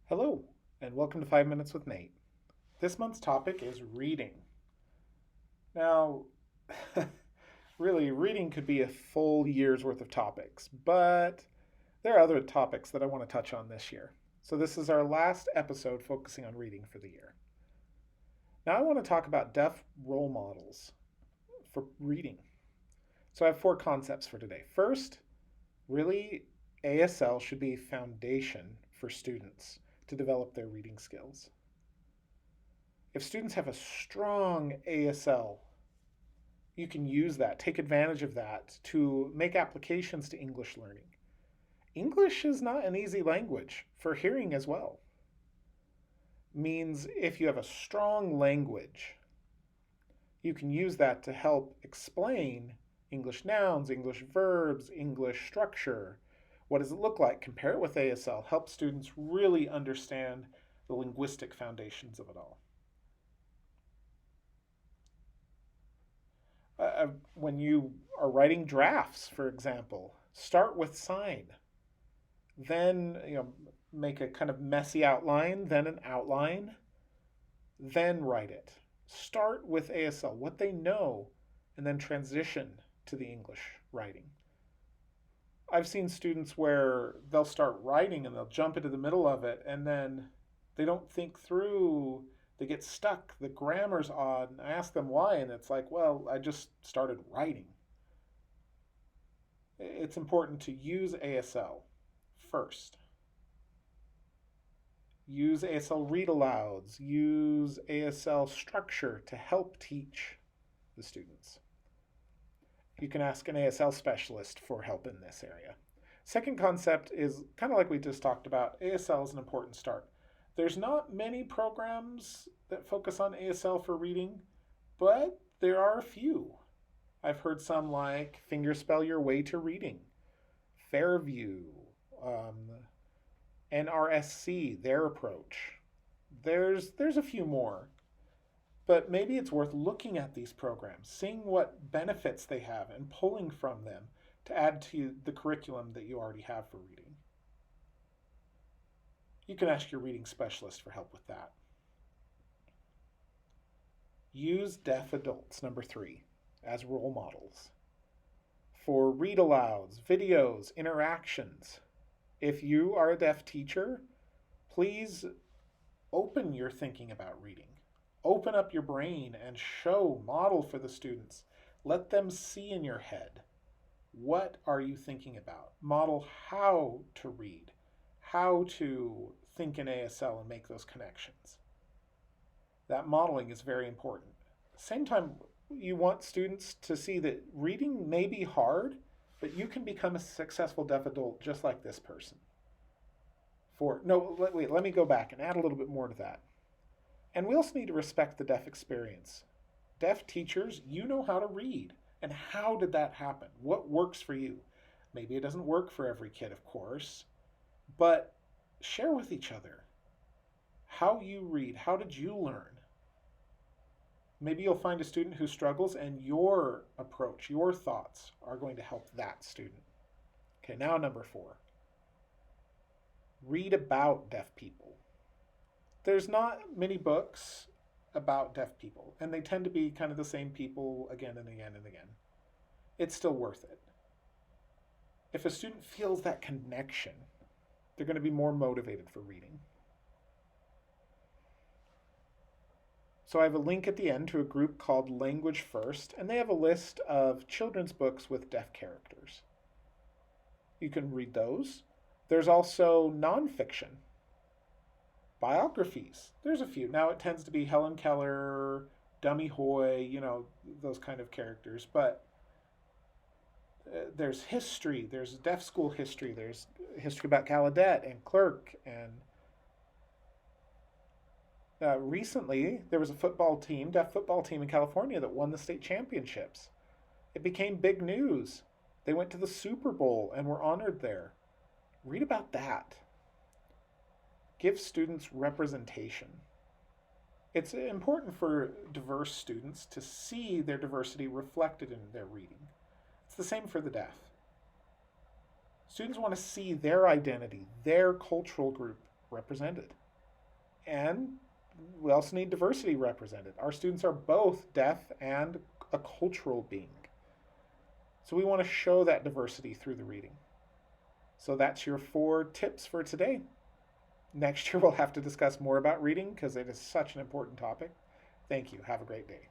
Hello, and welcome to 5 Minutes with Nate. This month's topic is reading. Now, really, reading could be a full year's worth of topics, but there are other topics that I want to touch on this year. So, this is our last episode focusing on reading for the year. Now, I want to talk about deaf role models for reading. So, I have four concepts for today. First, really, ASL should be a foundation for students to develop their reading skills. If students have a strong ASL, you can use that, take advantage of that to make applications to English learning. English is not an easy language for hearing as well. Means if you have a strong language, you can use that to help explain English nouns, English verbs, English structure. What does it look like? Compare it with ASL. Help students really understand the linguistic foundations of it all. When you are writing drafts, for example, start with sign. Then make a kind of messy outline, then an outline, then write it. Start with ASL, what they know, and then transition to the English writing. I've seen students where they'll start writing and they'll jump into the middle of it and then they don't think through. They get stuck. The grammar's odd. And I ask them why, and it's like, well, I just started writing. It's important to use ASL first. Use ASL read alouds. Use ASL structure to help teach the students. You can ask an ASL specialist for help in this area. Second concept is kind of like we just talked about. ASL is an important start. There's not many programs that focus on ASL for reading, but there are a few. I've heard some like Fingerspell Your Way to Reading, Fairview, NRSC, their approach. There's a few more, but maybe it's worth looking at these programs, seeing what benefits they have, and pulling from them to add to the curriculum that you already have for reading. You can ask your reading specialist for help with that. Use deaf adults, number 3, as role models for read alouds, videos, interactions. If you are a deaf teacher, please open your thinking about reading. Open up your brain and model for the students. Let them see in your head. What are you thinking about? Model how to read, how to think in ASL and make those connections. That modeling is very important. Same time, you want students to see that reading may be hard, but you can become a successful deaf adult just like this person. Let me go back and add a little bit more to that. And we also need to respect the deaf experience. Deaf teachers, you know how to read. And how did that happen? What works for you? Maybe it doesn't work for every kid, of course, but share with each other how you read. How did you learn? Maybe you'll find a student who struggles and your approach, your thoughts are going to help that student. Okay, now number 4. Read about deaf people. There's not many books about deaf people, and they tend to be kind of the same people again and again and again. It's still worth it. If a student feels that connection, they're going to be more motivated for reading. So I have a link at the end to a group called Language First, and they have a list of children's books with deaf characters. You can read those. There's also nonfiction. Biographies. There's a few. Now it tends to be Helen Keller, Dummy Hoy, those kind of characters. But there's history. There's deaf school history. There's history about Gallaudet and Clerk. And recently, there was a deaf football team in California that won the state championships. It became big news. They went to the Super Bowl and were honored there. Read about that. Give students representation. It's important for diverse students to see their diversity reflected in their reading. It's the same for the deaf. Students want to see their identity, their cultural group represented. And we also need diversity represented. Our students are both deaf and a cultural being. So we want to show that diversity through the reading. So that's your 4 tips for today. Next year, we'll have to discuss more about reading because it is such an important topic. Thank you. Have a great day.